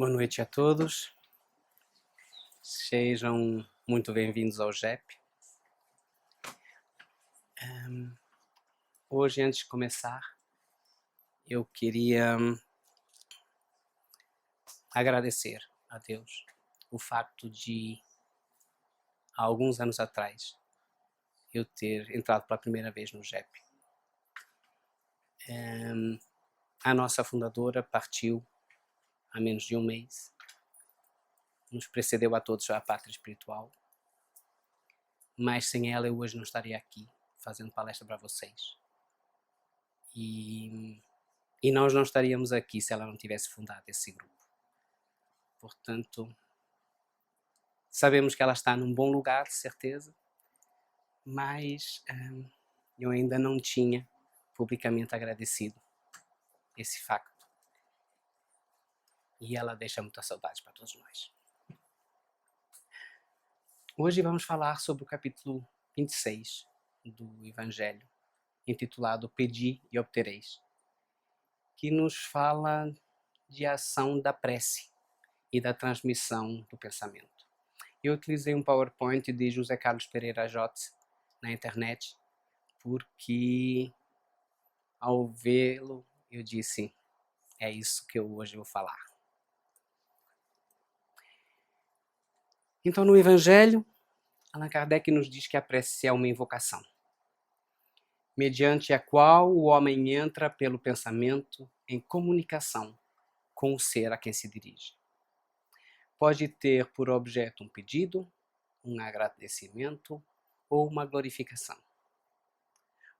Boa noite a todos, sejam muito bem-vindos ao GEP. Hoje, antes de começar, eu queria agradecer a Deus o facto de, há alguns anos atrás, eu ter entrado pela primeira vez no GEP. A nossa fundadora partiu há menos de um mês, nos precedeu a todos à pátria espiritual, mas sem ela eu hoje não estaria aqui fazendo palestra para vocês. E nós não estaríamos aqui se ela não tivesse fundado esse grupo. Portanto, sabemos que ela está num bom lugar, de certeza, mas eu ainda não tinha publicamente agradecido esse facto. E ela deixa muita saudade para todos nós. Hoje vamos falar sobre o capítulo 26 do Evangelho, intitulado Pedi e Obtereis, que nos fala de ação da prece e da transmissão do pensamento. Eu utilizei um PowerPoint de José Carlos Pereira Jotz na internet, porque ao vê-lo eu disse, é isso que eu hoje vou falar. Então, no Evangelho, Allan Kardec nos diz que a prece é uma invocação, mediante a qual o homem entra pelo pensamento em comunicação com o ser a quem se dirige. Pode ter por objeto um pedido, um agradecimento ou uma glorificação.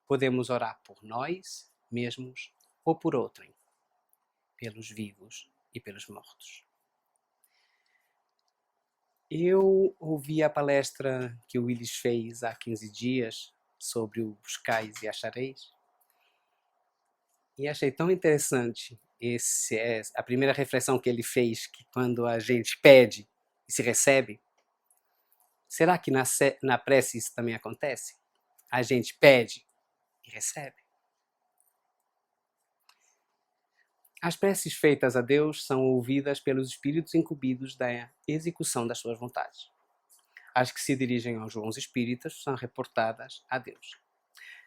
Podemos orar por nós mesmos ou por outrem, pelos vivos e pelos mortos. Eu ouvi a palestra que o Willis fez há 15 dias sobre o buscais e achareis e achei tão interessante a primeira reflexão que ele fez, que quando a gente pede e se recebe, será que na prece isso também acontece? A gente pede e recebe? As preces feitas a Deus são ouvidas pelos espíritos incumbidos da execução das suas vontades. As que se dirigem aos bons espíritos são reportadas a Deus.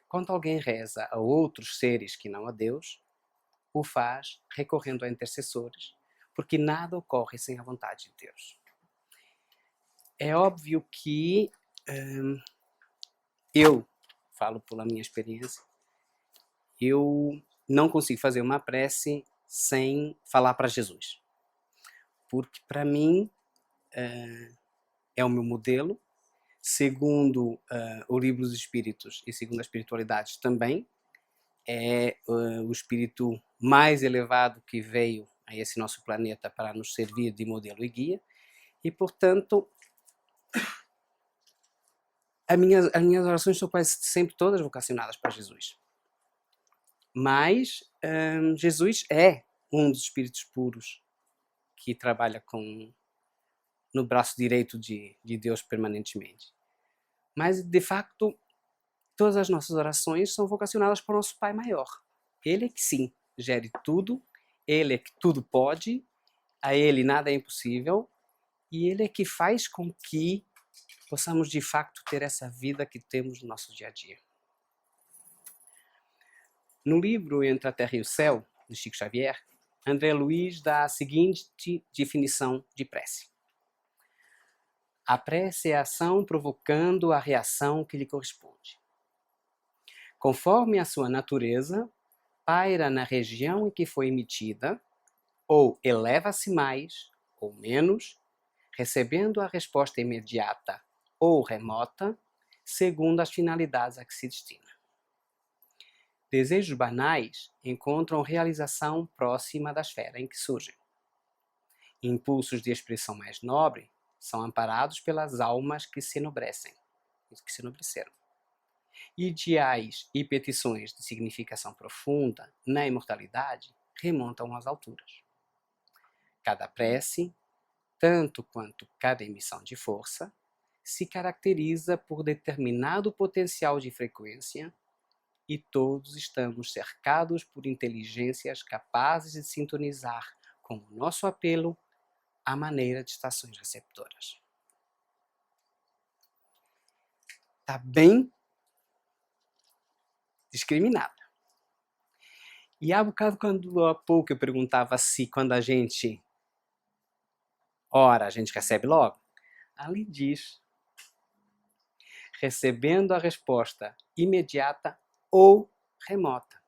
Quando alguém reza a outros seres que não a Deus, o faz recorrendo a intercessores, porque nada ocorre sem a vontade de Deus. É óbvio que eu falo pela minha experiência, eu não consigo fazer uma prece sem falar para Jesus. Porque para mim é o meu modelo, segundo o Livro dos Espíritos e segundo a espiritualidade também, é o espírito mais elevado que veio a esse nosso planeta para nos servir de modelo e guia, e portanto as minhas orações são quase sempre todas vocacionadas para Jesus. Mas Jesus é um dos espíritos puros que trabalha no braço direito de Deus permanentemente. Mas, de facto, todas as nossas orações são vocacionadas para o nosso Pai Maior. Ele é que sim, gere tudo, Ele é que tudo pode, a Ele nada é impossível, e Ele é que faz com que possamos, de facto, ter essa vida que temos no nosso dia a dia. No livro Entre a Terra e o Céu, de Chico Xavier, André Luiz dá a seguinte definição de prece. A prece é a ação provocando a reação que lhe corresponde. Conforme a sua natureza, paira na região em que foi emitida, ou eleva-se mais ou menos, recebendo a resposta imediata ou remota, segundo as finalidades a que se destina. Desejos banais encontram realização próxima da esfera em que surgem. Impulsos de expressão mais nobre são amparados pelas almas que se enobreceram. Ideais e petições de significação profunda na imortalidade remontam às alturas. Cada prece, tanto quanto cada emissão de força, se caracteriza por determinado potencial de frequência e todos estamos cercados por inteligências capazes de sintonizar com o nosso apelo à maneira de estações receptoras. Está bem discriminada. E há bocado, há pouco eu perguntava se quando a gente ora, a gente recebe logo. Ali diz, recebendo a resposta imediata ou remota,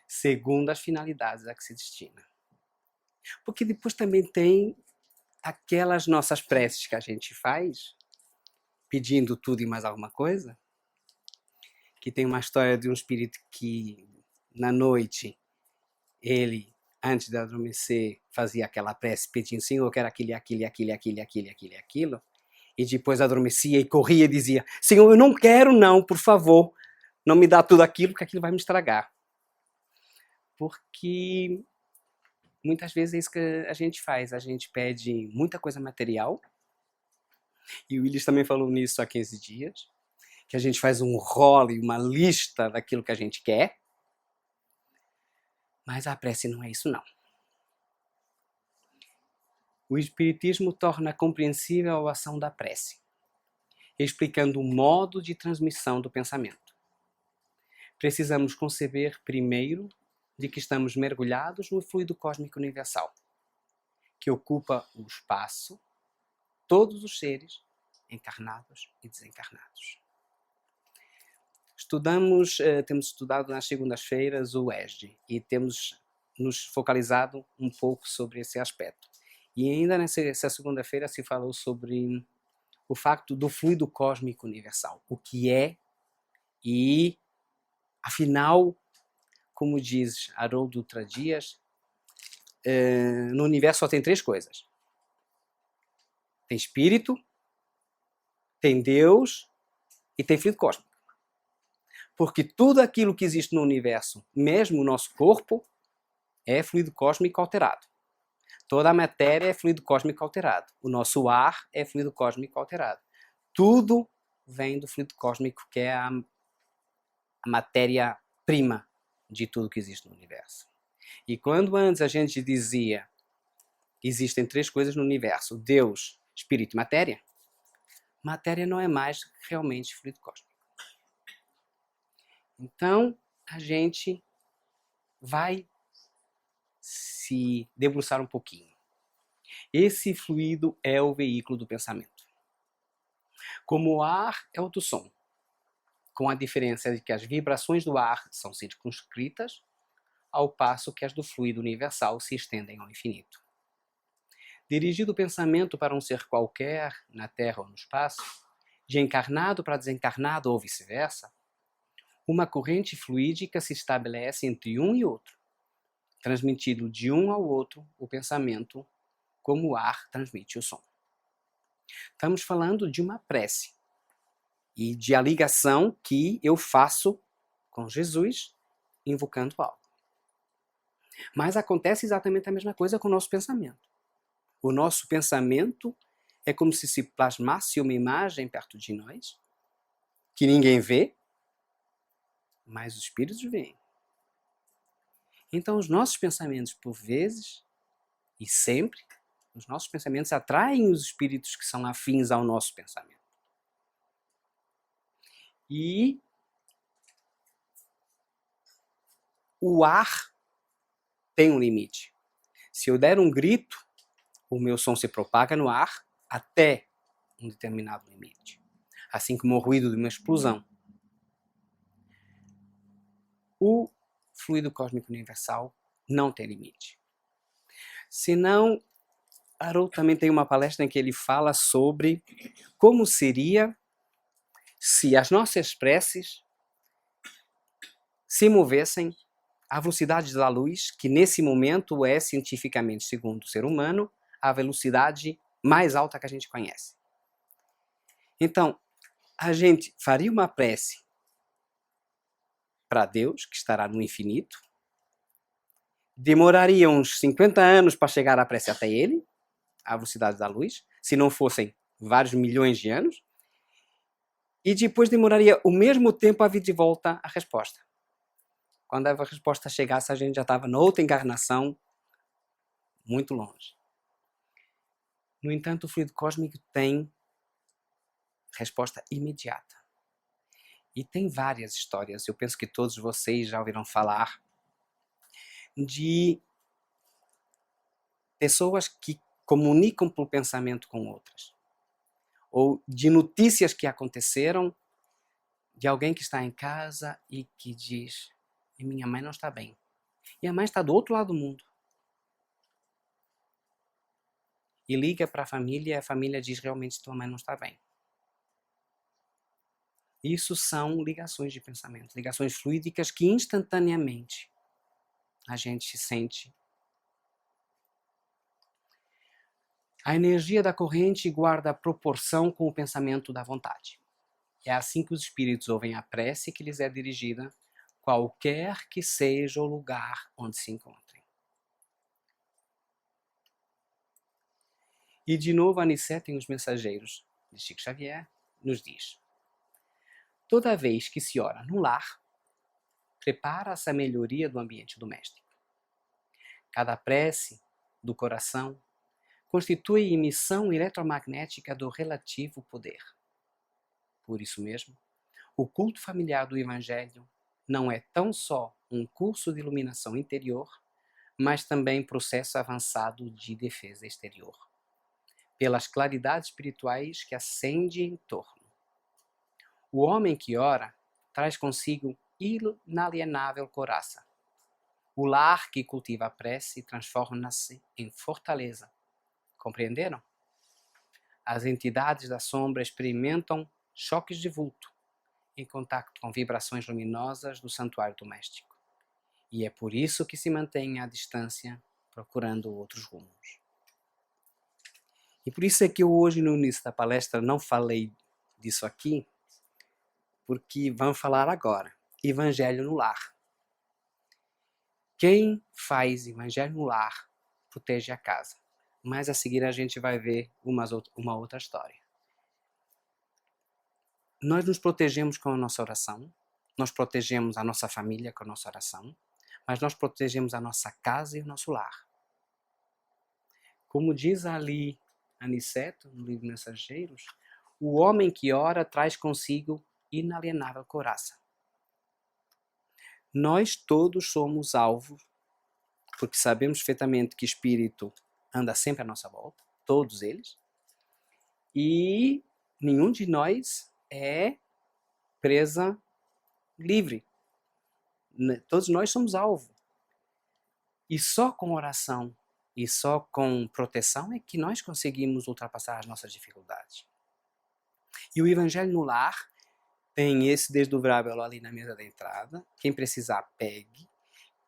segundo as finalidades a que se destina. Porque depois também tem aquelas nossas preces que a gente faz, pedindo tudo e mais alguma coisa, que tem uma história de um espírito que, na noite, ele, antes de adormecer, fazia aquela prece pedindo, Senhor, eu quero aquilo, aquilo, aquilo, aquilo, aquilo, aquilo, aquilo, e depois adormecia e corria e dizia, Senhor, eu não quero não, por favor, não me dá tudo aquilo, porque aquilo vai me estragar. Porque muitas vezes é isso que a gente faz, a gente pede muita coisa material, e o Willis também falou nisso há 15 dias, que a gente faz um role, uma lista daquilo que a gente quer, mas a prece não é isso não. O Espiritismo torna compreensível a ação da prece, explicando o modo de transmissão do pensamento. Precisamos conceber primeiro de que estamos mergulhados no fluido cósmico universal, que ocupa o espaço, todos os seres, encarnados e desencarnados. Temos estudado nas segundas-feiras o ESD e temos nos focalizado um pouco sobre esse aspecto. E ainda nessa segunda-feira se falou sobre o facto do fluido cósmico universal, o que é e, afinal, como diz Haroldo Dutra Dias, no universo só tem 3 coisas. Tem espírito, tem Deus e tem fluido cósmico. Porque tudo aquilo que existe no universo, mesmo o nosso corpo, é fluido cósmico alterado. Toda a matéria é fluido cósmico alterado. O nosso ar é fluido cósmico alterado. Tudo vem do fluido cósmico, que é a matéria-prima de tudo que existe no universo. E quando antes a gente dizia existem 3 coisas no universo, Deus, Espírito e matéria, matéria não é mais realmente fluido cósmico. Então, a gente vai se debruçar um pouquinho. Esse fluido é o veículo do pensamento. Como o ar é o do som, com a diferença de que as vibrações do ar são circunscritas, ao passo que as do fluido universal se estendem ao infinito. Dirigido o pensamento para um ser qualquer, na Terra ou no espaço, de encarnado para desencarnado ou vice-versa, uma corrente fluídica se estabelece entre um e outro, transmitindo de um ao outro o pensamento como o ar transmite o som. Estamos falando de uma prece e de a ligação que eu faço com Jesus, invocando algo. Mas acontece exatamente a mesma coisa com o nosso pensamento. O nosso pensamento é como se plasmasse uma imagem perto de nós, que ninguém vê, mas os espíritos veem. Então, os nossos pensamentos, por vezes, e sempre, os nossos pensamentos atraem os espíritos que são afins ao nosso pensamento. E o ar tem um limite. Se eu der um grito, o meu som se propaga no ar até um determinado limite. Assim como o ruído de uma explosão. O fluido cósmico universal não tem limite. Senão, Haroldo também tem uma palestra em que ele fala sobre como seria se as nossas preces se movessem à velocidade da luz, que nesse momento é, cientificamente, segundo o ser humano, a velocidade mais alta que a gente conhece. Então, a gente faria uma prece para Deus, que estará no infinito, demoraria uns 50 anos para chegar a prece até ele, a velocidade da luz, se não fossem vários milhões de anos, e depois demoraria o mesmo tempo a vir de volta a resposta. Quando a resposta chegasse, a gente já estava noutra encarnação, muito longe. No entanto, o fluido cósmico tem resposta imediata. E tem várias histórias, eu penso que todos vocês já ouviram falar, de pessoas que comunicam por pensamento com outras. Ou de notícias que aconteceram, de alguém que está em casa e que diz: e minha mãe não está bem. E a mãe está do outro lado do mundo. E liga para a família diz: realmente tua mãe não está bem. Isso são ligações de pensamento, ligações fluídicas que instantaneamente a gente sente. A energia da corrente guarda a proporção com o pensamento da vontade. É assim que os espíritos ouvem a prece que lhes é dirigida, qualquer que seja o lugar onde se encontrem. E de novo, Anicete, em Os Mensageiros de Chico Xavier, nos diz: toda vez que se ora no lar, prepara-se a melhoria do ambiente doméstico. Cada prece do coração constitui emissão eletromagnética do relativo poder. Por isso mesmo, o culto familiar do Evangelho não é tão só um curso de iluminação interior, mas também processo avançado de defesa exterior, pelas claridades espirituais que acende em torno. O homem que ora traz consigo inalienável couraça. O lar que cultiva a prece transforma-se em fortaleza. Compreenderam? As entidades da sombra experimentam choques de vulto em contato com vibrações luminosas do santuário doméstico. E é por isso que se mantêm à distância, procurando outros rumos. E por isso é que eu hoje, no início da palestra, não falei disso aqui, porque vamos falar agora. Evangelho no lar. Quem faz evangelho no lar protege a casa. Mas a seguir a gente vai ver uma outra história. Nós nos protegemos com a nossa oração, nós protegemos a nossa família com a nossa oração, mas nós protegemos a nossa casa e o nosso lar. Como diz ali Aniceto, no livro Mensageiros, o homem que ora traz consigo inalienável couraça. Nós todos somos alvos, porque sabemos perfeitamente que o espírito anda sempre à nossa volta, todos eles, e nenhum de nós é presa livre. Todos nós somos alvo. E só com oração e só com proteção é que nós conseguimos ultrapassar as nossas dificuldades. E o Evangelho no lar tem esse desdobrável ali na mesa da entrada. Quem precisar, pegue.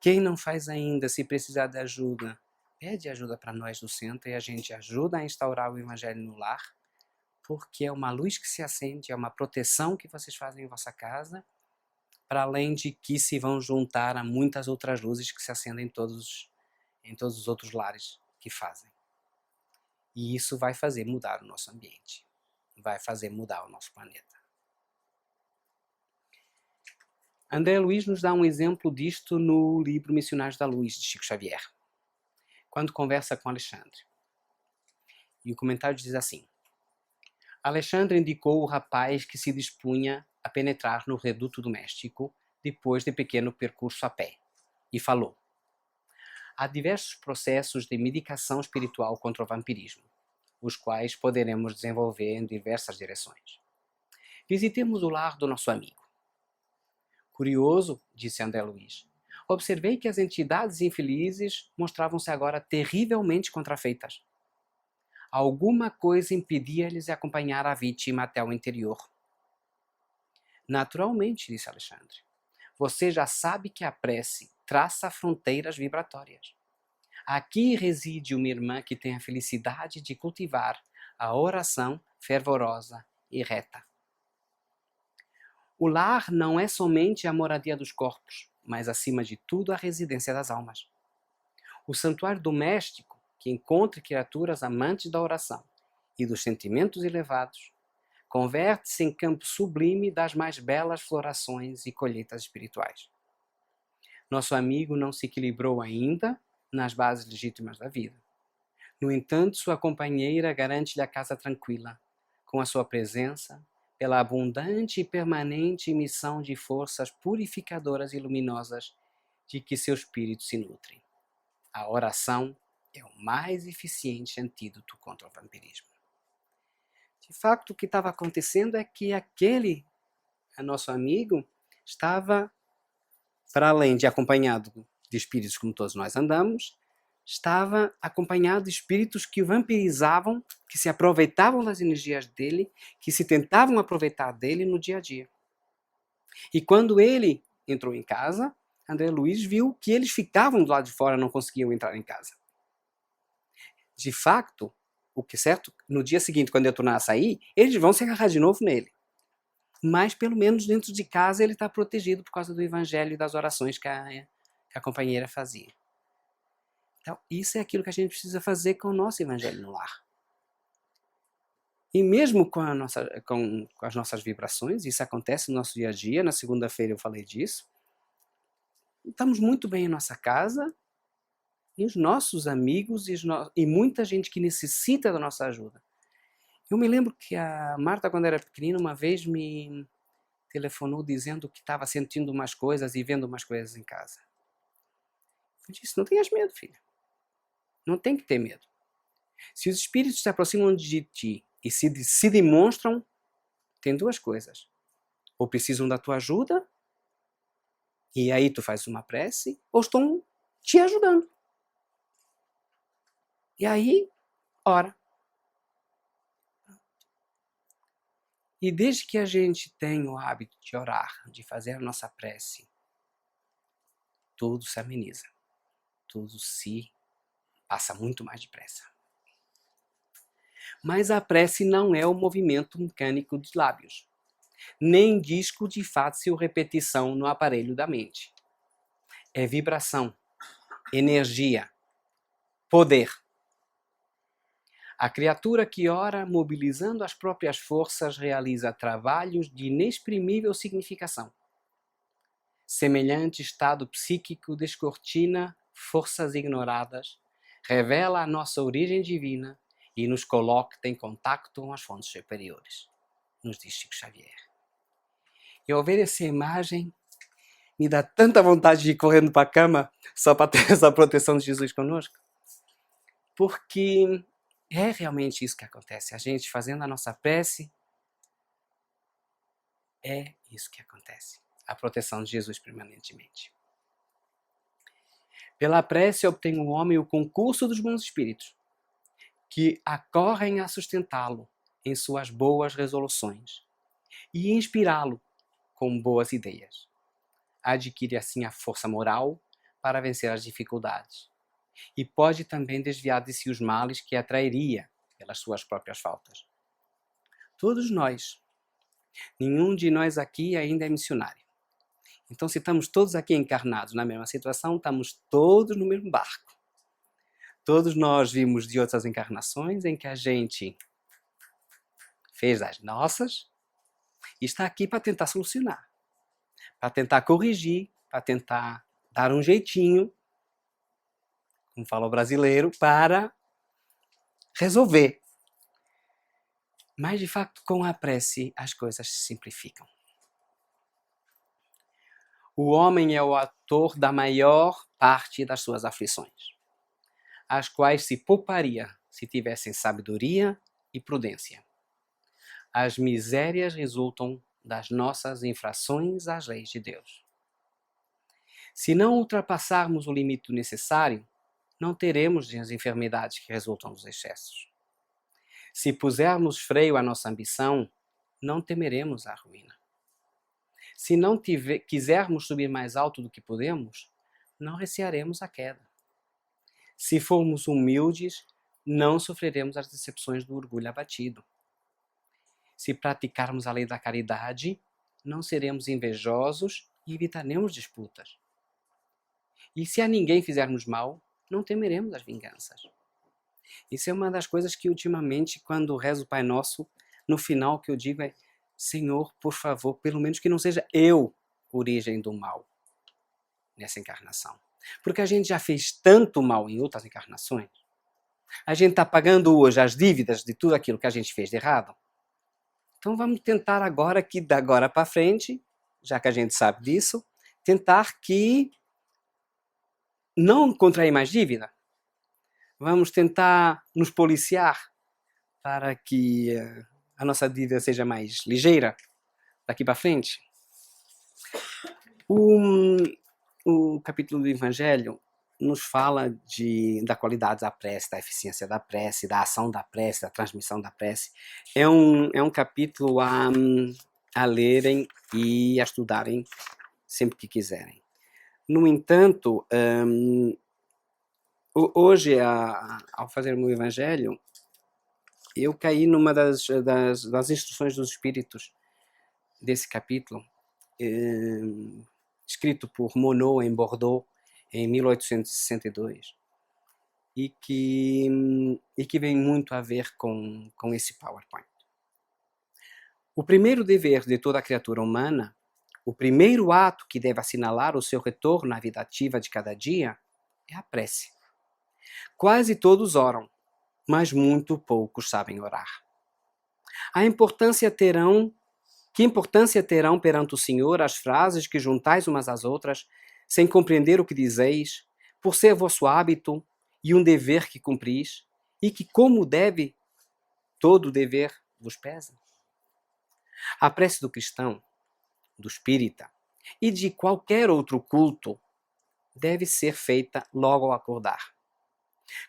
Quem não faz ainda, se precisar de ajuda, pede ajuda para nós do centro e a gente ajuda a instaurar o Evangelho no lar, porque é uma luz que se acende, é uma proteção que vocês fazem em vossa casa, para além de que se vão juntar a muitas outras luzes que se acendem em todos os outros lares que fazem. E isso vai fazer mudar o nosso ambiente, vai fazer mudar o nosso planeta. André Luiz nos dá um exemplo disto no livro Missionários da Luz, de Chico Xavier, quando conversa com Alexandre. E o comentário diz assim: Alexandre indicou o rapaz que se dispunha a penetrar no reduto doméstico depois de pequeno percurso a pé, e falou: há diversos processos de medicação espiritual contra o vampirismo, os quais poderemos desenvolver em diversas direções. Visitemos o lar do nosso amigo. Curioso, disse André Luiz, observei que as entidades infelizes mostravam-se agora terrivelmente contrafeitas. Alguma coisa impedia-lhes de acompanhar a vítima até o interior. Naturalmente, disse Alexandre, você já sabe que a prece traça fronteiras vibratórias. Aqui reside uma irmã que tem a felicidade de cultivar a oração fervorosa e reta. O lar não é somente a moradia dos corpos, mas acima de tudo a residência das almas. O santuário doméstico, que encontra criaturas amantes da oração e dos sentimentos elevados, converte-se em campo sublime das mais belas florações e colheitas espirituais. Nosso amigo não se equilibrou ainda nas bases legítimas da vida. No entanto, sua companheira garante-lhe a casa tranquila, com a sua presença, pela abundante e permanente emissão de forças purificadoras e luminosas de que seu espírito se nutre. A oração é o mais eficiente antídoto contra o vampirismo. De fato, o que estava acontecendo é que aquele nosso amigo estava, para além de acompanhado de espíritos como todos nós andamos, estava acompanhado de espíritos que o vampirizavam, que se aproveitavam das energias dele, que se tentavam aproveitar dele no dia a dia. E quando ele entrou em casa, André Luiz viu que eles ficavam do lado de fora, não conseguiam entrar em casa. De fato, o que é certo, no dia seguinte, quando ele tornar a sair, eles vão se agarrar de novo nele. Mas, pelo menos dentro de casa, ele está protegido por causa do evangelho e das orações que a companheira fazia. Então, isso é aquilo que a gente precisa fazer com o nosso evangelho no lar. E mesmo com as nossas vibrações, isso acontece no nosso dia a dia, na segunda-feira eu falei disso, estamos muito bem em nossa casa, e os nossos amigos e muita gente que necessita da nossa ajuda. Eu me lembro que a Marta, quando era pequenina, uma vez me telefonou dizendo que estava sentindo umas coisas e vendo umas coisas em casa. Eu disse, não tenhas medo, filha. Não tem que ter medo. Se os espíritos se aproximam de ti e se demonstram, tem duas coisas. Ou precisam da tua ajuda, e aí tu faz uma prece, ou estão te ajudando. E aí, ora. E desde que a gente tem o hábito de orar, de fazer a nossa prece, tudo se ameniza. Tudo se passa muito mais depressa. Mas a prece não é o movimento mecânico dos lábios, nem disco de fácil repetição no aparelho da mente. É vibração, energia, poder. A criatura que ora, mobilizando as próprias forças, realiza trabalhos de inexprimível significação. Semelhante estado psíquico descortina forças ignoradas, revela a nossa origem divina e nos coloca em contato com as fontes superiores, nos diz Chico Xavier. E ao ver essa imagem, me dá tanta vontade de ir correndo para a cama só para ter essa proteção de Jesus conosco. Porque é realmente isso que acontece. A gente fazendo a nossa prece, é isso que acontece. A proteção de Jesus permanentemente. Pela prece obtém o homem o concurso dos bons espíritos, que acorrem a sustentá-lo em suas boas resoluções e inspirá-lo com boas ideias. Adquire assim a força moral para vencer as dificuldades e pode também desviar de si os males que atrairia pelas suas próprias faltas. Todos nós, nenhum de nós aqui ainda é missionário. Então, se estamos todos aqui encarnados na mesma situação, estamos todos no mesmo barco. Todos nós vimos de outras encarnações em que a gente fez as nossas e está aqui para tentar solucionar, para tentar corrigir, para tentar dar um jeitinho, como fala o brasileiro, para resolver. Mas, de fato, com a prece, as coisas se simplificam. O homem é o autor da maior parte das suas aflições, as quais se pouparia se tivessem sabedoria e prudência. As misérias resultam das nossas infrações às leis de Deus. Se não ultrapassarmos o limite necessário, não teremos as enfermidades que resultam dos excessos. Se pusermos freio à nossa ambição, não temeremos a ruína. Se não quisermos subir mais alto do que podemos, não recearemos a queda. Se formos humildes, não sofreremos as decepções do orgulho abatido. Se praticarmos a lei da caridade, não seremos invejosos e evitaremos disputas. E se a ninguém fizermos mal, não temeremos as vinganças. Isso é uma das coisas que ultimamente, quando rezo o Pai Nosso, no final o que eu digo é: Senhor, por favor, pelo menos que não seja eu origem do mal nessa encarnação. Porque a gente já fez tanto mal em outras encarnações, A gente está pagando hoje as dívidas de tudo aquilo que a gente fez de errado. Então vamos tentar agora que da agora para frente, já que a gente sabe disso, tentar que não contrair mais dívida. Vamos tentar nos policiar para que a nossa dívida seja mais ligeira daqui para frente. O capítulo do Evangelho nos fala da qualidade da prece, da eficiência da prece, da ação da prece, da transmissão da prece. É um capítulo a lerem e a estudarem sempre que quiserem. No entanto, hoje, ao fazer o meu Evangelho, eu caí numa das instruções dos Espíritos desse capítulo, escrito por Monod em Bordeaux, em 1862, e que vem muito a ver com esse PowerPoint. O primeiro dever de toda criatura humana, o primeiro ato que deve assinalar o seu retorno à vida ativa de cada dia, é a prece. Quase todos oram, mas muito poucos sabem orar. Que importância terão perante o Senhor as frases que juntais umas às outras, sem compreender o que dizeis, por ser vosso hábito e um dever que cumpris, e que, como deve, todo dever vos pesa? A prece do cristão, do espírita e de qualquer outro culto deve ser feita logo ao acordar,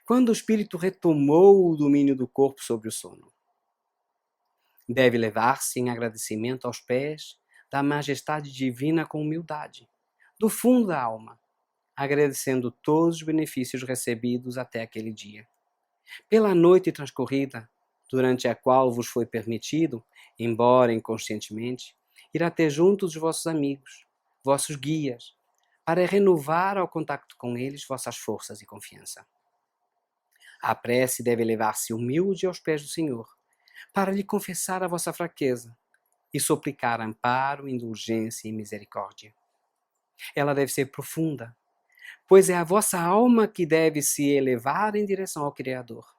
quando o espírito retomou o domínio do corpo sobre o sono. Deve levar-se em agradecimento aos pés da majestade divina com humildade, do fundo da alma, agradecendo todos os benefícios recebidos até aquele dia. Pela noite transcorrida, durante a qual vos foi permitido, embora inconscientemente, ir até junto dos vossos amigos, vossos guias, para renovar ao contacto com eles vossas forças e confiança. A prece deve levar-se humilde aos pés do Senhor, para lhe confessar a vossa fraqueza e suplicar amparo, indulgência e misericórdia. Ela deve ser profunda, pois é a vossa alma que deve se elevar em direção ao Criador,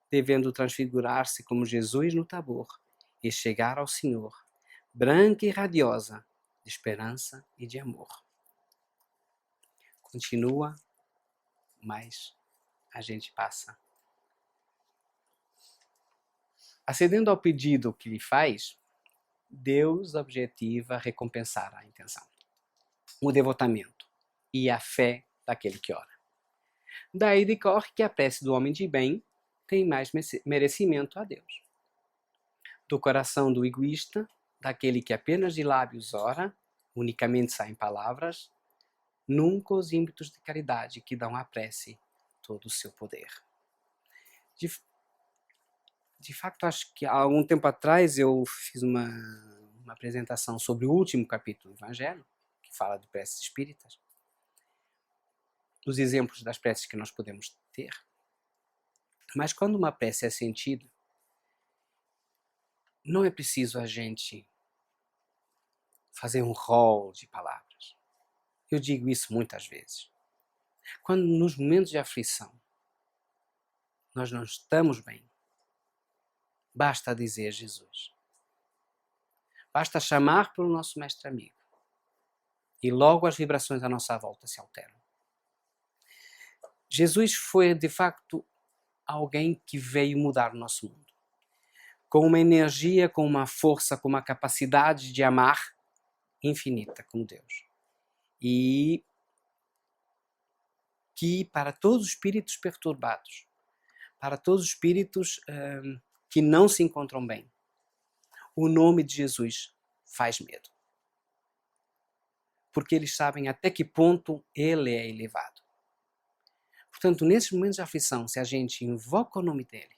devendo transfigurar-se como Jesus no Tabor e chegar ao Senhor, branca e radiosa, de esperança e de amor. Continua, mas a gente passa. Acedendo ao pedido que lhe faz, Deus objetiva recompensar a intenção, o devotamento e a fé daquele que ora. Daí decorre que a prece do homem de bem tem mais merecimento a Deus. Do coração do egoísta, daquele que apenas de lábios ora, unicamente saem palavras, nunca os ímpetos de caridade que dão à prece todo o seu poder. De facto, acho que há algum tempo atrás eu fiz uma apresentação sobre o último capítulo do Evangelho, que fala de preces espíritas, dos exemplos das preces que nós podemos ter. Mas quando uma prece é sentida, não é preciso a gente fazer um rol de palavras. Eu digo isso muitas vezes. Quando nos momentos de aflição nós não estamos bem, basta dizer Jesus. Basta chamar pelo nosso mestre amigo. E logo as vibrações à nossa volta se alteram. Jesus foi, de facto, alguém que veio mudar o nosso mundo. Com uma energia, com uma força, com uma capacidade de amar infinita, como Deus. E que para todos os espíritos perturbados, para todos os espíritos que não se encontram bem, o nome de Jesus faz medo. Porque eles sabem até que ponto ele é elevado. Portanto, nesses momentos de aflição, se a gente invoca o nome dele,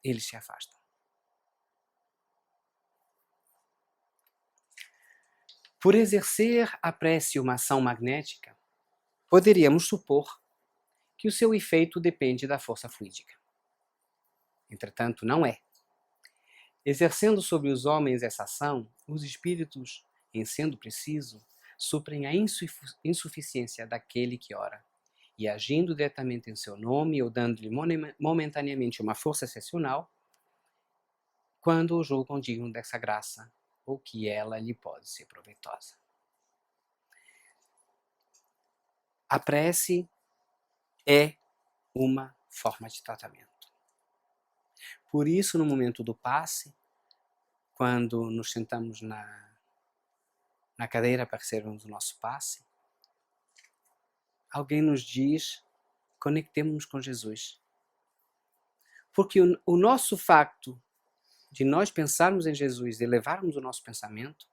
eles se afastam. Por exercer a prece uma ação magnética, poderíamos supor que o seu efeito depende da força fluídica. Entretanto, não é. Exercendo sobre os homens essa ação, os espíritos, em sendo preciso, suprem a insuficiência daquele que ora e agindo diretamente em seu nome ou dando-lhe momentaneamente uma força excepcional, quando o julgam digno dessa graça, ou que ela lhe pode ser proveitosa. A prece é uma forma de tratamento. Por isso, no momento do passe, quando nos sentamos na cadeira para recebermos o nosso passe, alguém nos diz: conectemos-nos com Jesus. Porque o nosso facto de nós pensarmos em Jesus e levarmos o nosso pensamento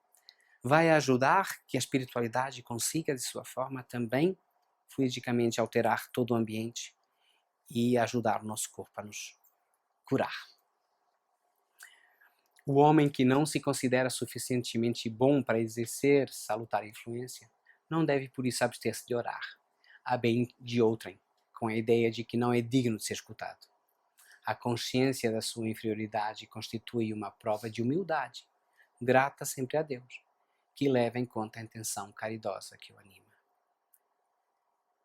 vai ajudar que a espiritualidade consiga, de sua forma, também fluidicamente alterar todo o ambiente e ajudar o nosso corpo a nos curar. O homem que não se considera suficientemente bom para exercer salutar influência não deve por isso abster-se de orar, a bem de outrem, com a ideia de que não é digno de ser escutado. A consciência da sua inferioridade constitui uma prova de humildade, grata sempre a Deus, que leva em conta a intenção caridosa que o anima.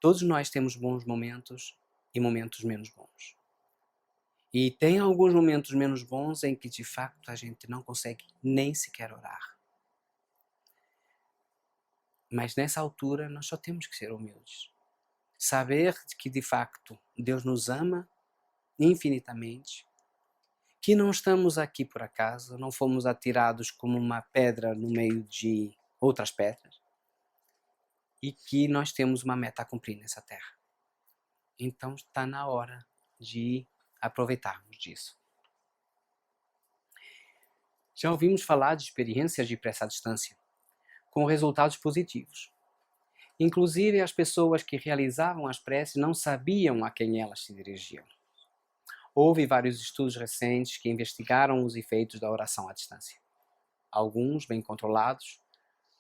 Todos nós temos bons momentos e momentos menos bons. E tem alguns momentos menos bons em que, de fato, a gente não consegue nem sequer orar. Mas nessa altura nós só temos que ser humildes. Saber que, de facto, Deus nos ama infinitamente, que não estamos aqui por acaso, não fomos atirados como uma pedra no meio de outras pedras, e que nós temos uma meta a cumprir nessa terra. Então está na hora de aproveitarmos disso. Já ouvimos falar de experiências de prece à distância, com resultados positivos. Inclusive, as pessoas que realizavam as preces não sabiam a quem elas se dirigiam. Houve vários estudos recentes que investigaram os efeitos da oração à distância. Alguns bem controlados,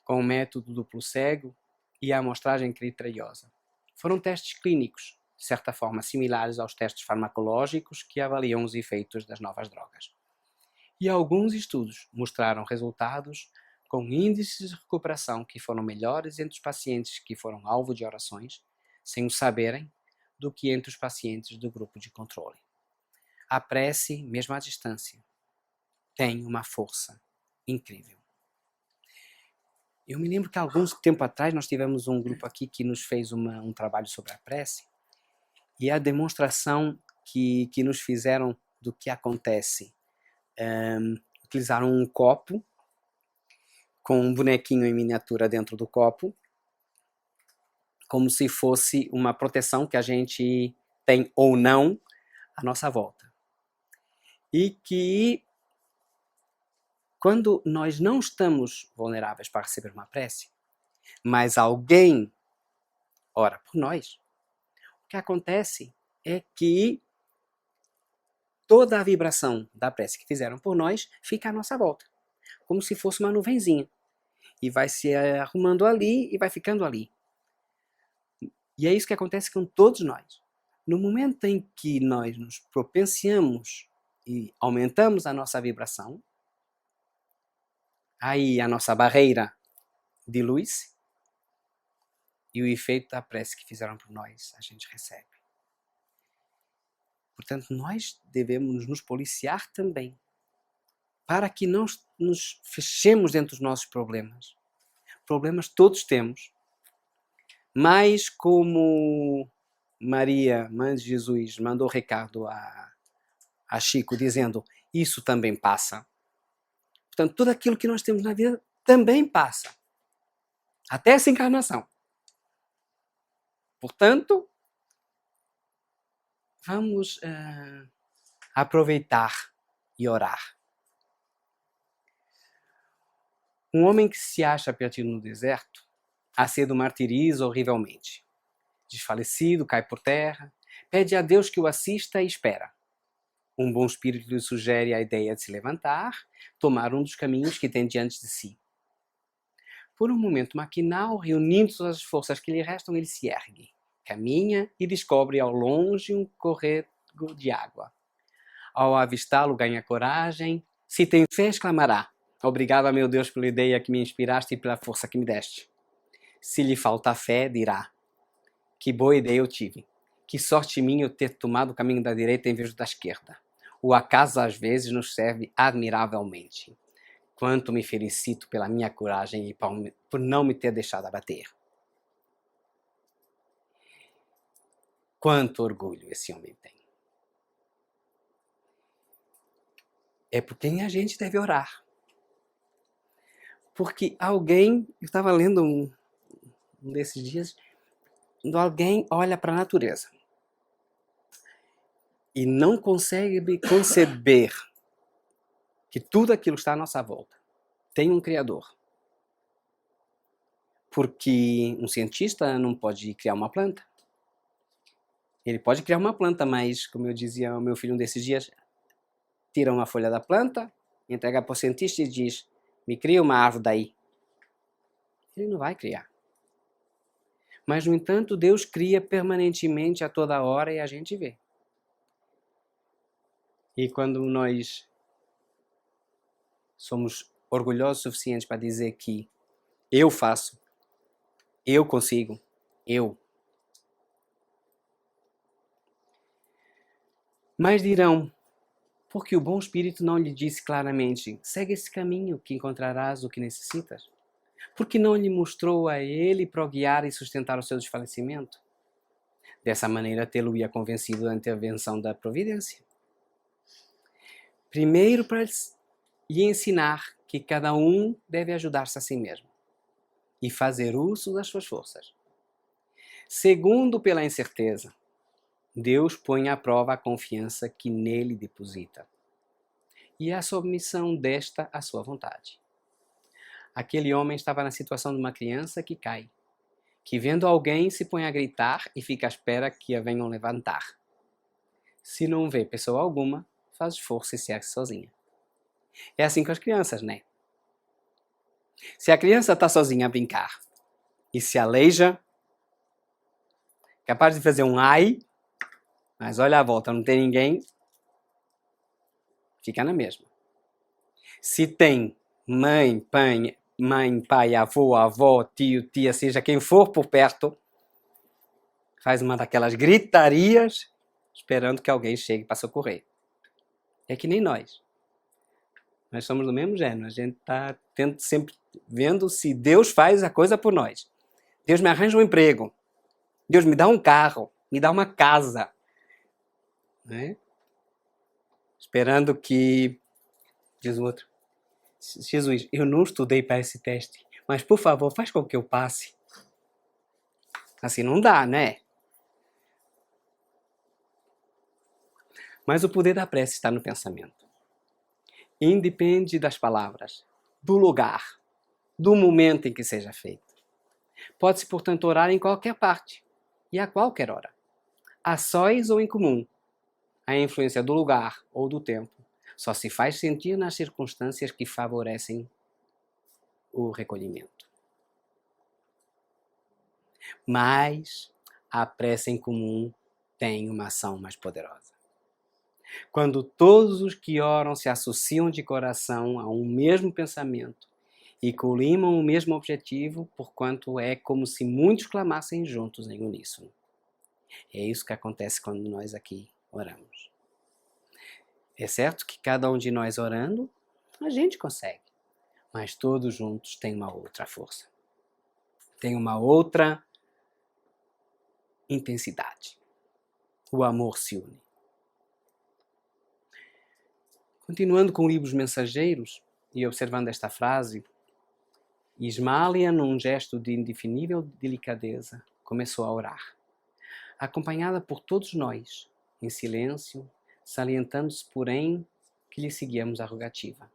com o método duplo cego e a amostragem criteriosa. Foram testes clínicos, de certa forma similares aos testes farmacológicos que avaliam os efeitos das novas drogas. E alguns estudos mostraram resultados com índices de recuperação que foram melhores entre os pacientes que foram alvo de orações, sem o saberem, do que entre os pacientes do grupo de controle. A prece, mesmo à distância, tem uma força incrível. Eu me lembro que há alguns tempo atrás nós tivemos um grupo aqui que nos fez um trabalho sobre a prece, e a demonstração que nos fizeram do que acontece. Utilizaram um copo com um bonequinho em miniatura dentro do copo, como se fosse uma proteção que a gente tem ou não à nossa volta. E que, quando nós não estamos vulneráveis para receber uma prece, mas alguém ora por nós, o que acontece é que toda a vibração da prece que fizeram por nós fica à nossa volta, como se fosse uma nuvenzinha. E vai se arrumando ali e vai ficando ali. E é isso que acontece com todos nós. No momento em que nós nos propenciamos e aumentamos a nossa vibração, aí a nossa barreira dilui-se e o efeito da prece que fizeram por nós a gente recebe. Portanto, nós devemos nos policiar também para que não nos fechemos dentro dos nossos problemas. Problemas todos temos, mas como Maria, mãe de Jesus, mandou recado a Chico dizendo: isso também passa. Portanto, tudo aquilo que nós temos na vida também passa. Até essa encarnação. Portanto, vamos aproveitar e orar. Um homem que se acha perdido no deserto, a cedo martiriza horrivelmente. Desfalecido, cai por terra, pede a Deus que o assista e espera. Um bom espírito lhe sugere a ideia de se levantar, tomar um dos caminhos que tem diante de si. Por um momento maquinal, reunindo todas as forças que lhe restam, ele se ergue, caminha e descobre ao longe um córrego de água. Ao avistá-lo, ganha coragem. Se tem fé, exclamará: obrigado a meu Deus pela ideia que me inspiraste e pela força que me deste. Se lhe falta fé, dirá: Que boa ideia eu tive. Que sorte minha eu ter tomado o caminho da direita em vez da esquerda. O acaso às vezes nos serve admiravelmente. Quanto me felicito pela minha coragem e por não me ter deixado abater. Quanto orgulho esse homem tem. É por quem a gente deve orar. Porque alguém, eu estava lendo um desses dias, quando alguém olha para a natureza e não consegue conceber que tudo aquilo está à nossa volta tem um Criador. Porque um cientista não pode criar uma planta. Ele pode criar uma planta, mas, como eu dizia ao meu filho um desses dias, tira uma folha da planta, entrega para o cientista e diz, me cria uma árvore daí. Ele não vai criar. Mas, no entanto, Deus cria permanentemente a toda hora e a gente vê. E quando nós somos orgulhosos o suficiente para dizer que eu faço, eu consigo, eu. Mas dirão, porque o bom espírito não lhe disse claramente, segue esse caminho que encontrarás o que necessitas? Porque não lhe mostrou a ele para o guiar e sustentar o seu desfalecimento? Dessa maneira, tê-lo-ia convencido da intervenção da providência. Primeiro, para lhe ensinar que cada um deve ajudar-se a si mesmo e fazer uso das suas forças. Segundo, pela incerteza, Deus põe à prova a confiança que nele deposita e a submissão desta à sua vontade. Aquele homem estava na situação de uma criança que cai, que vendo alguém se põe a gritar e fica à espera que a venham levantar. Se não vê pessoa alguma, faz esforço e se ergue sozinha. É assim com as crianças, né? Se a criança está sozinha a brincar e se aleija, capaz de fazer um ai, mas olha à volta, não tem ninguém, fica na mesma. Se tem mãe, pai, avô, avó, tio, tia, seja quem for por perto, faz uma daquelas gritarias esperando que alguém chegue para socorrer. É que nem nós. Nós somos do mesmo gênero. A gente está sempre vendo se Deus faz a coisa por nós. Deus me arranja um emprego. Deus me dá um carro. Me dá uma casa. Né? Esperando que... Diz o outro. Jesus, eu não estudei para esse teste, mas por favor, faz com que eu passe. Assim não dá, né? Mas o poder da prece está no pensamento. Independe das palavras, do lugar, do momento em que seja feito. Pode-se, portanto, orar em qualquer parte e a qualquer hora, a sós ou em comum. A influência do lugar ou do tempo só se faz sentir nas circunstâncias que favorecem o recolhimento. Mas a prece em comum tem uma ação mais poderosa. Quando todos os que oram se associam de coração a um mesmo pensamento e colimam o mesmo objetivo, porquanto é como se muitos clamassem juntos em uníssono. É isso que acontece quando nós aqui oramos. É certo que cada um de nós orando, a gente consegue, mas todos juntos têm uma outra força. Tem uma outra intensidade. O amor se une. Continuando com o livro Os Mensageiros e observando esta frase, Ismália, num gesto de indefinível delicadeza, começou a orar, acompanhada por todos nós, em silêncio, salientando-se, porém, que lhe seguíamos a rogativa.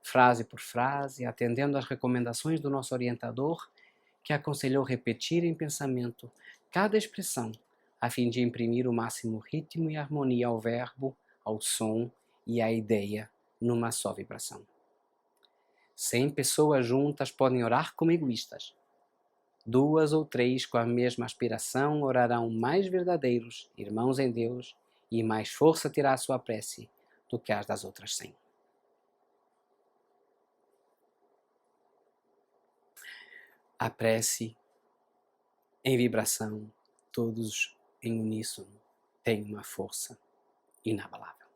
Frase por frase, atendendo às recomendações do nosso orientador, que aconselhou repetir em pensamento cada expressão, a fim de imprimir o máximo ritmo e harmonia ao verbo, ao som e à ideia numa só vibração. 100 pessoas juntas podem orar como egoístas. 2 ou 3 com a mesma aspiração orarão mais verdadeiros, irmãos em Deus, e mais força terá a sua prece do que as das outras 100. A prece em vibração todos em uníssono, têm uma força inabalável.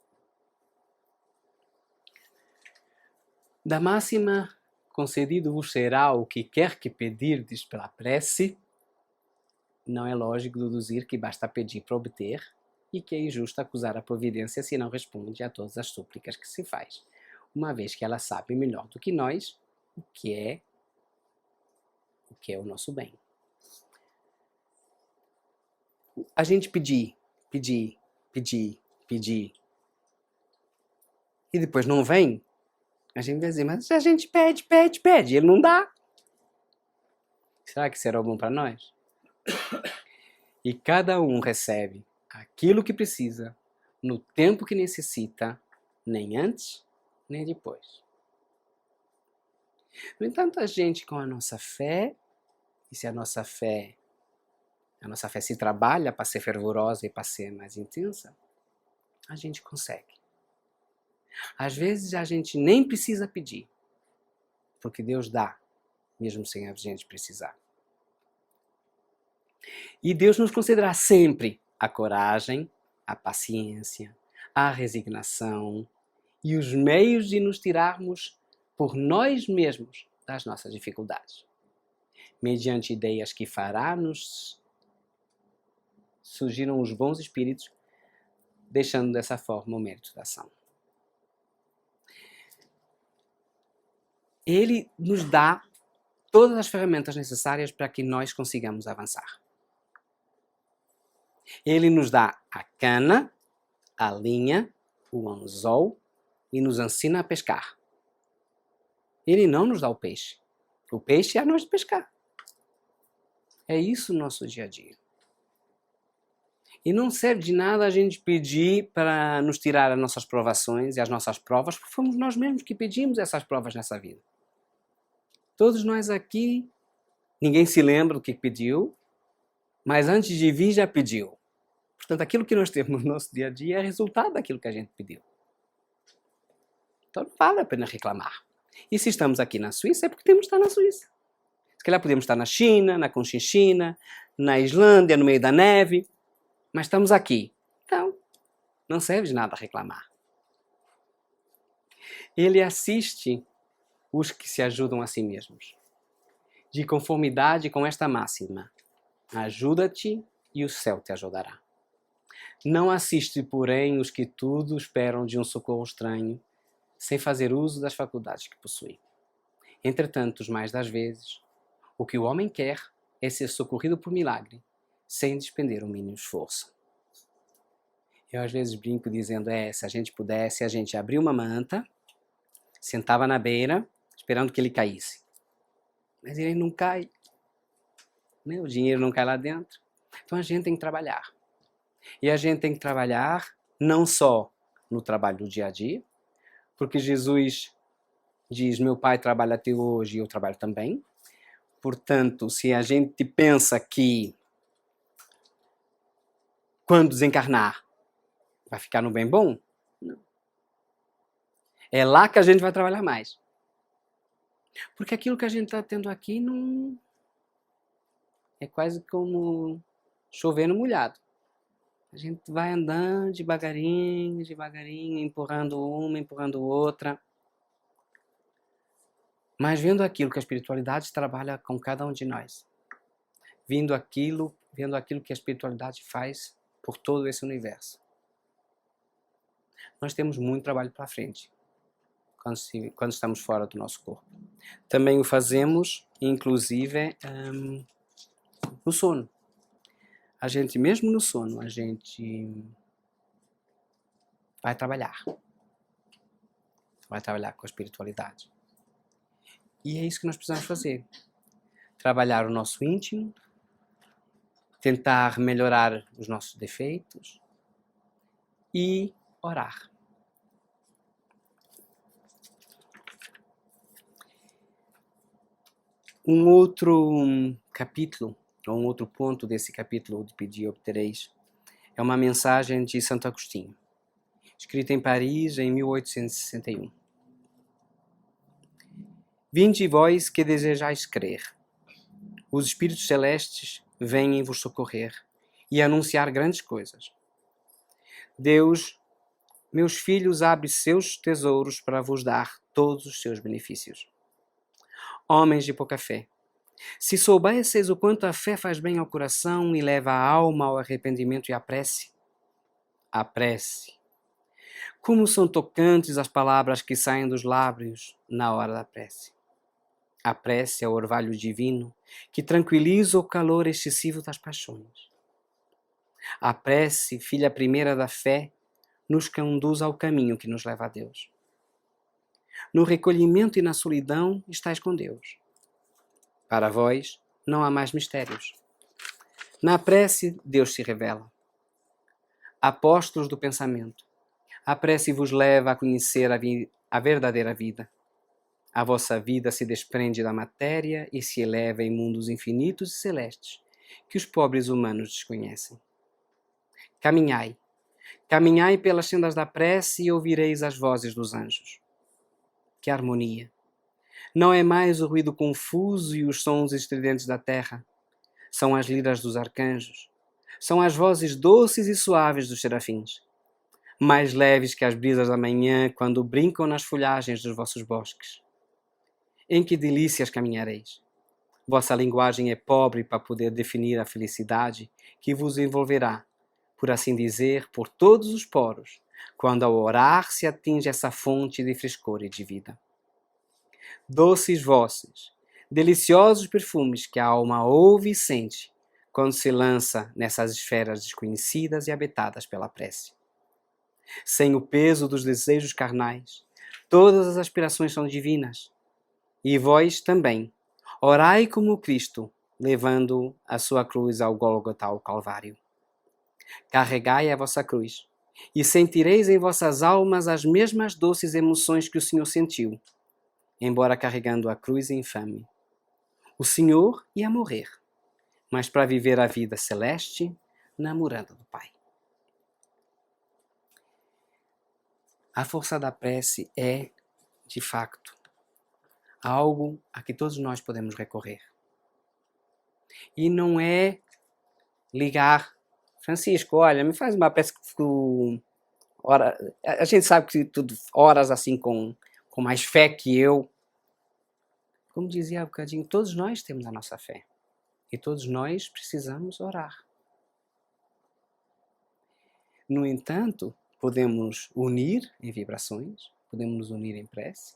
Da máxima, concedido-vos será o que quer que pedirdes pela prece, não é lógico deduzir que basta pedir para obter e que é injusto acusar a providência se não responde a todas as súplicas que se faz, uma vez que ela sabe melhor do que nós o que é o nosso bem. A gente pedir, e depois não vem, a gente vai dizer, mas a gente pede, e ele não dá. Será que será bom para nós? E cada um recebe aquilo que precisa, no tempo que necessita, nem antes, nem depois. No entanto, a gente com a nossa fé, e se a nossa fé se trabalha para ser fervorosa e para ser mais intensa, a gente consegue. Às vezes a gente nem precisa pedir, porque Deus dá, mesmo sem a gente precisar. E Deus nos concederá sempre a coragem, a paciência, a resignação e os meios de nos tirarmos por nós mesmos das nossas dificuldades, mediante ideias que fará-nos surgiram os bons espíritos, deixando dessa forma o mérito da ação. Ele nos dá todas as ferramentas necessárias para que nós consigamos avançar. Ele nos dá a cana, a linha, o anzol e nos ensina a pescar. Ele não nos dá o peixe. O peixe é a nós pescar. É isso o nosso dia a dia. E não serve de nada a gente pedir para nos tirar as nossas provações e as nossas provas, porque fomos nós mesmos que pedimos essas provas nessa vida. Todos nós aqui, ninguém se lembra do que pediu, mas antes de vir já pediu. Portanto, aquilo que nós temos no nosso dia a dia é resultado daquilo que a gente pediu. Então não vale a pena reclamar. E se estamos aqui na Suíça, é porque temos de estar na Suíça. Se calhar podemos estar na China, na Conchinchina, na Islândia, no meio da neve, mas estamos aqui. Então, não serve de nada reclamar. Ele assiste os que se ajudam a si mesmos, de conformidade com esta máxima: ajuda-te e o céu te ajudará. Não assiste, porém, os que tudo esperam de um socorro estranho, sem fazer uso das faculdades que possuem. Entretanto, os mais das vezes, o que o homem quer é ser socorrido por milagre, sem despender o mínimo esforço. Eu às vezes brinco dizendo, se a gente pudesse, a gente abria uma manta, sentava na beira, esperando que ele caísse. Mas ele não cai. Né? O dinheiro não cai lá dentro. Então a gente tem que trabalhar. E a gente tem que trabalhar não só no trabalho do dia a dia, porque Jesus diz, meu pai trabalha até hoje e eu trabalho também. Portanto, se a gente pensa que quando desencarnar vai ficar no bem bom, não. É lá que a gente vai trabalhar mais. Porque aquilo que a gente está tendo aqui não é quase como chover no molhado. A gente vai andando devagarinho, empurrando uma, empurrando outra. Mas vendo aquilo que a espiritualidade trabalha com cada um de nós. Vendo aquilo que a espiritualidade faz por todo esse universo. Nós temos muito trabalho para frente quando estamos fora do nosso corpo. Também o fazemos, inclusive, no sono. A gente, mesmo no sono, a gente vai trabalhar. Vai trabalhar com a espiritualidade. E é isso que nós precisamos fazer. Trabalhar o nosso íntimo, tentar melhorar os nossos defeitos e orar. Um outro capítulo, ou um outro ponto desse capítulo de Pedi e Obtereis, é uma mensagem de Santo Agostinho, escrita em Paris em 1861. Vinde vós que desejais crer. Os espíritos celestes vêm vos socorrer e anunciar grandes coisas. Deus, meus filhos, abre seus tesouros para vos dar todos os seus benefícios. Homens de pouca fé, se soubesseis o quanto a fé faz bem ao coração e leva a alma ao arrependimento e à prece. A prece. Como são tocantes as palavras que saem dos lábios na hora da prece. A prece é o orvalho divino que tranquiliza o calor excessivo das paixões. A prece, filha primeira da fé, nos conduz ao caminho que nos leva a Deus. No recolhimento e na solidão estais com Deus. Para vós não há mais mistérios. Na prece, Deus se revela. Apóstolos do pensamento, a prece vos leva a conhecer a verdadeira vida. A vossa vida se desprende da matéria e se eleva em mundos infinitos e celestes, que os pobres humanos desconhecem. Caminhai. Caminhai pelas sendas da prece e ouvireis as vozes dos anjos. Que harmonia! Não é mais o ruído confuso e os sons estridentes da terra. São as liras dos arcanjos. São as vozes doces e suaves dos serafins. Mais leves que as brisas da manhã quando brincam nas folhagens dos vossos bosques. Em que delícias caminhareis! Vossa linguagem é pobre para poder definir a felicidade que vos envolverá, por assim dizer, por todos os poros, quando ao orar se atinge essa fonte de frescor e de vida. Doces vozes, deliciosos perfumes que a alma ouve e sente quando se lança nessas esferas desconhecidas e habitadas pela prece. Sem o peso dos desejos carnais, todas as aspirações são divinas. E vós também, orai como Cristo, levando a sua cruz ao Gólgota, ao Calvário. Carregai a vossa cruz, e sentireis em vossas almas as mesmas doces emoções que o Senhor sentiu, embora carregando a cruz infame. O Senhor ia morrer, mas para viver a vida celeste na morada do Pai. A força da prece é, de facto, algo a que todos nós podemos recorrer. E não é ligar, Francisco, olha, me faz uma prece que fico... A gente sabe que tu oras assim com mais fé que eu. Como dizia há bocadinho, todos nós temos a nossa fé. E todos nós precisamos orar. No entanto, podemos unir em vibrações, podemos nos unir em prece.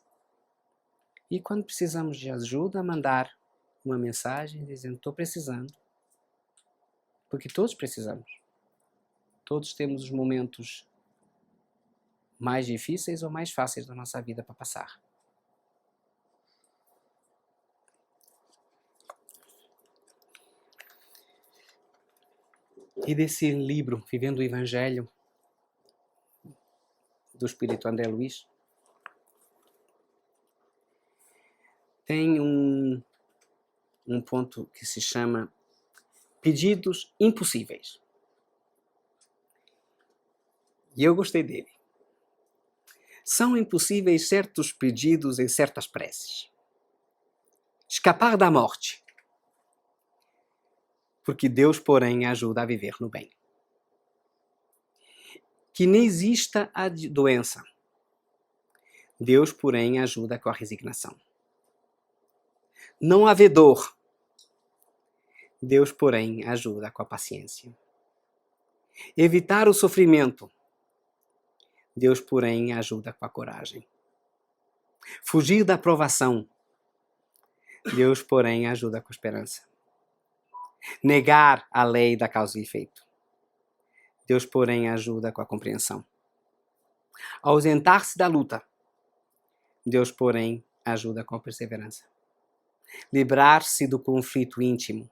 E quando precisamos de ajuda, mandar uma mensagem dizendo, estou precisando. Porque todos precisamos. Todos temos os momentos mais difíceis ou mais fáceis da nossa vida para passar. E desse livro, Vivendo o Evangelho, do Espírito André Luiz, tem um ponto que se chama Pedidos Impossíveis. E eu gostei dele. São impossíveis certos pedidos em certas preces. Escapar da morte. Porque Deus, porém, ajuda a viver no bem. Que nem exista a doença. Deus, porém, ajuda com a resignação. Não haver dor. Deus, porém, ajuda com a paciência. Evitar o sofrimento. Deus, porém, ajuda com a coragem. Fugir da provação. Deus, porém, ajuda com a esperança. Negar a lei da causa e efeito. Deus, porém, ajuda com a compreensão. Ausentar-se da luta. Deus, porém, ajuda com a perseverança. Livrar-se do conflito íntimo.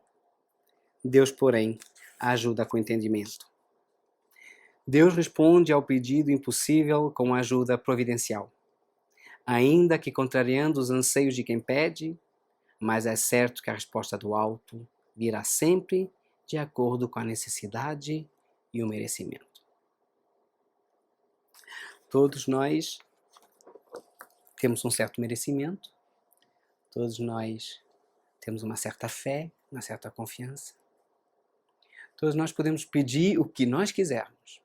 Deus, porém, ajuda com o entendimento. Deus responde ao pedido impossível com ajuda providencial, ainda que contrariando os anseios de quem pede, mas é certo que a resposta do alto virá sempre de acordo com a necessidade e o merecimento. Todos nós temos um certo merecimento, todos nós temos uma certa fé, uma certa confiança. Todos nós podemos pedir o que nós quisermos.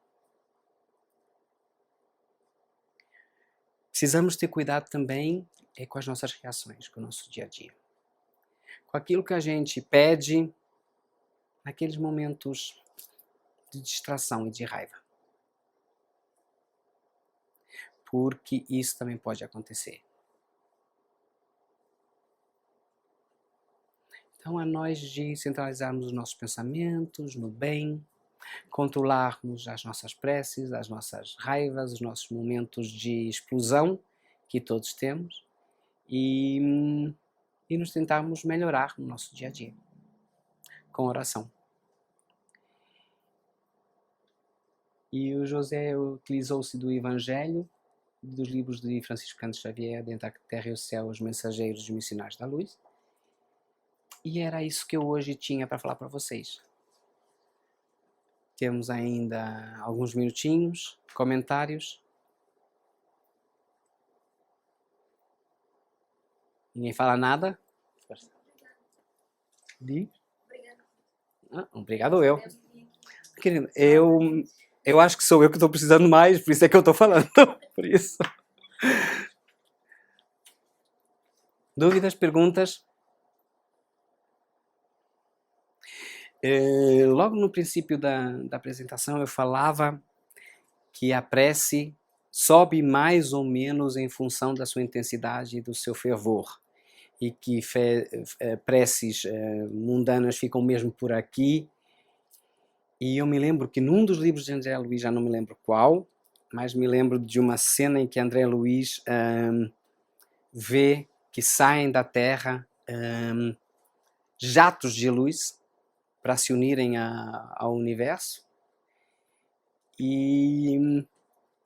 Precisamos ter cuidado também com as nossas reações, com o nosso dia a dia. Com aquilo que a gente pede naqueles momentos de distração e de raiva. Porque isso também pode acontecer. Então, é nós de centralizarmos os nossos pensamentos no bem, controlarmos as nossas preces, as nossas raivas, os nossos momentos de explosão que todos temos e nos tentarmos melhorar no nosso dia a dia, com oração. E o José utilizou-se do Evangelho, dos livros de Francisco Cândido Xavier, Dentre a Terra e o Céu, Os Mensageiros dos Missionários da Luz. E era isso que eu hoje tinha para falar para vocês. Temos ainda alguns minutinhos, comentários. Ninguém fala nada? Obrigado eu. Querido, eu acho que sou eu que estou precisando mais, por isso é que eu estou falando. Por isso. Dúvidas, perguntas? Logo no princípio da apresentação eu falava que a prece sobe mais ou menos em função da sua intensidade e do seu fervor. E que preces mundanas ficam mesmo por aqui. E eu me lembro que num dos livros de André Luiz, já não me lembro qual, mas me lembro de uma cena em que André Luiz vê que saem da Terra jatos de luz para se unirem ao universo. E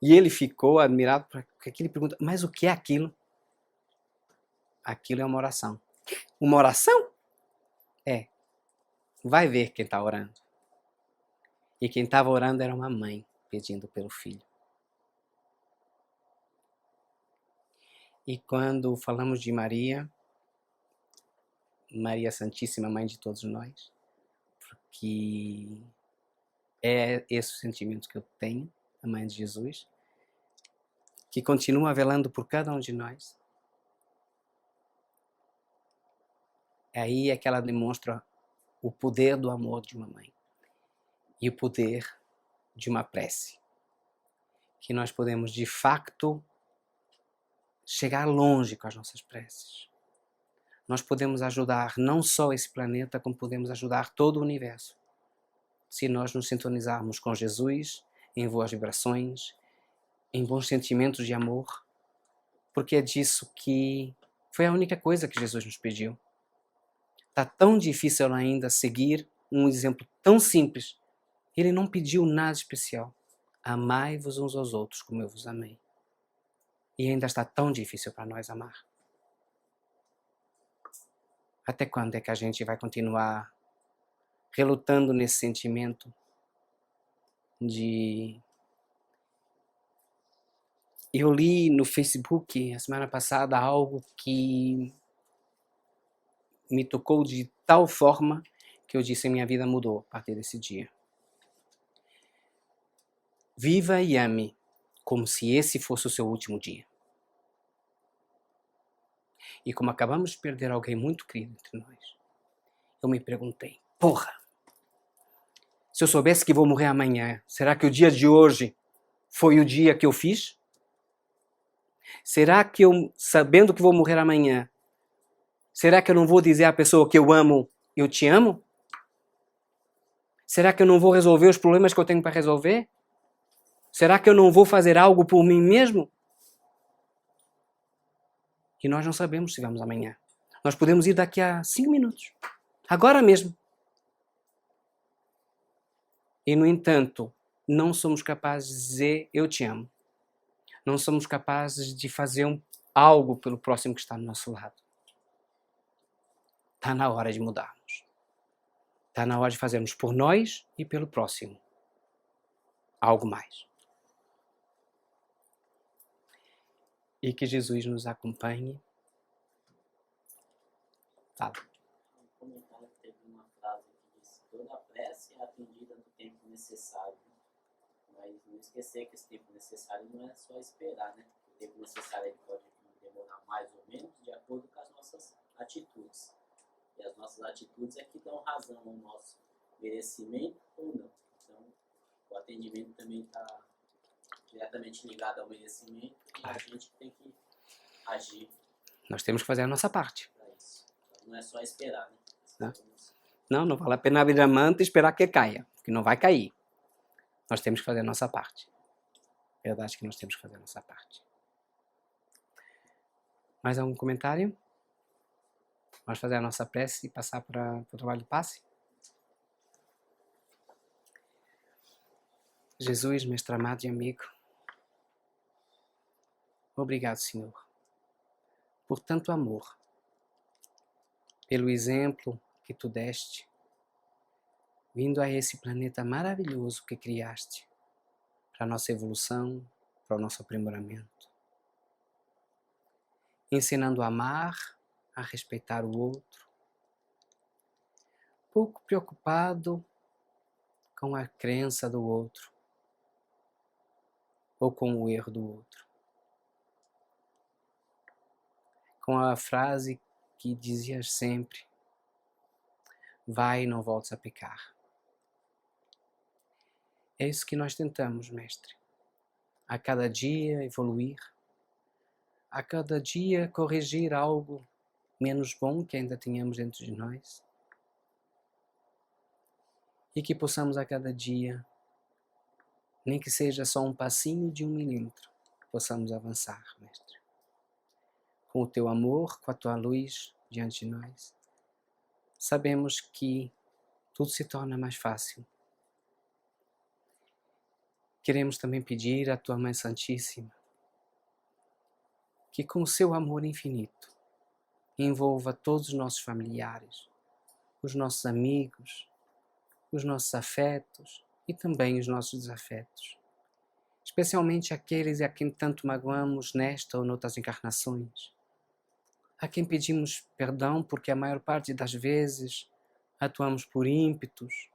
ele ficou admirado porque ele pergunta, mas o que é aquilo? Aquilo é uma oração. Uma oração? Vai ver quem está orando. E quem estava orando era uma mãe pedindo pelo filho. E quando falamos de Maria, Maria Santíssima, Mãe de todos nós, porque é esse o sentimento que eu tenho, a Mãe de Jesus, que continua velando por cada um de nós. Aí é que ela demonstra o poder do amor de uma mãe e o poder de uma prece, que nós podemos de facto chegar longe com as nossas preces. Nós podemos ajudar não só esse planeta, como podemos ajudar todo o universo, se nós nos sintonizarmos com Jesus em boas vibrações, em bons sentimentos de amor, porque é disso que foi a única coisa que Jesus nos pediu. Está tão difícil ainda seguir um exemplo tão simples. Ele não pediu nada especial. Amai-vos uns aos outros como eu vos amei. E ainda está tão difícil para nós amar. Até quando é que a gente vai continuar relutando nesse sentimento de... Eu li no Facebook a semana passada algo que me tocou de tal forma que eu disse: minha vida mudou a partir desse dia. Viva e ame como se esse fosse o seu último dia. E como acabamos de perder alguém muito querido entre nós, eu me perguntei, porra, se eu soubesse que vou morrer amanhã, será que o dia de hoje foi o dia que eu fiz? Será que eu, sabendo que vou morrer amanhã, será que eu não vou dizer à pessoa que eu amo, eu te amo? Será que eu não vou resolver os problemas que eu tenho para resolver? Será que eu não vou fazer algo por mim mesmo? E nós não sabemos se vamos amanhã. Nós podemos ir daqui a 5 minutos. Agora mesmo. E, no entanto, não somos capazes de dizer eu te amo. Não somos capazes de fazer algo pelo próximo que está do nosso lado. Está na hora de mudarmos. Está na hora de fazermos por nós e pelo próximo algo mais. E que Jesus nos acompanhe. Fala. Um comentário que teve uma frase que disse: toda prece é atendida no tempo necessário. Mas não esquecer que esse tempo necessário não é só esperar, né? O tempo necessário ele pode demorar mais ou menos de acordo com as nossas atitudes. E as nossas atitudes é que dão razão ao nosso merecimento ou não. Então, o atendimento também está diretamente ligado ao merecimento e a gente tem que agir Nós temos que fazer a nossa parte. para isso. Então, não é só esperar, né? Não vale a pena abrir a manta e esperar que caia, porque não vai cair. Nós temos que fazer a nossa parte. Verdade que nós temos que fazer a nossa parte. Mais algum comentário? Vamos fazer a nossa prece e passar para o trabalho de passe? Jesus, mestre amado e amigo, obrigado, Senhor, por tanto amor, pelo exemplo que tu deste, vindo a esse planeta maravilhoso que criaste, para a nossa evolução, para o nosso aprimoramento. Ensinando a amar, a respeitar o outro, pouco preocupado com a crença do outro ou com o erro do outro. Com a frase que dizias sempre: vai e não voltes a pecar. É isso que nós tentamos, mestre. A cada dia evoluir, a cada dia corrigir algo menos bom que ainda tenhamos dentro de nós. E que possamos a cada dia, nem que seja só um passinho de 1 milímetro, possamos avançar, mestre. Com o teu amor, com a tua luz diante de nós, sabemos que tudo se torna mais fácil. Queremos também pedir à tua Mãe Santíssima que com o seu amor infinito envolva todos os nossos familiares, os nossos amigos, os nossos afetos e também os nossos desafetos, especialmente aqueles a quem tanto magoamos nesta ou noutras encarnações, a quem pedimos perdão porque a maior parte das vezes atuamos por ímpetos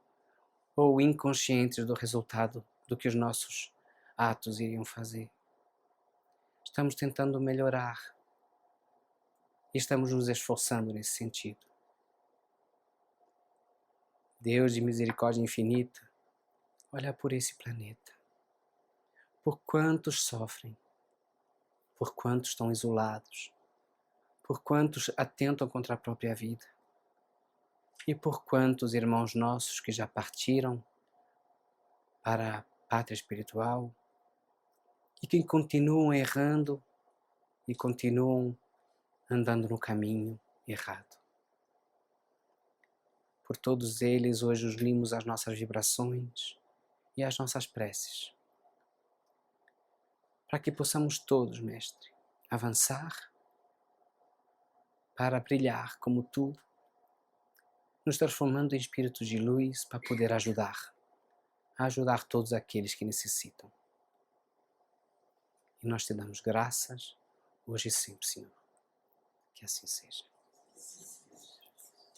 ou inconscientes do resultado do que os nossos atos iriam fazer. Estamos tentando melhorar e estamos nos esforçando nesse sentido. Deus de misericórdia infinita, olha por esse planeta. Por quantos sofrem, por quantos estão isolados, por quantos atentam contra a própria vida e por quantos irmãos nossos que já partiram para a pátria espiritual e que continuam errando e continuam andando no caminho errado. Por todos eles, hoje os limos as nossas vibrações e as nossas preces, para que possamos todos, mestre, avançar para brilhar como tu, nos transformando em espíritos de luz para poder ajudar todos aqueles que necessitam. E nós te damos graças, hoje e sempre, Senhor. Que assim seja.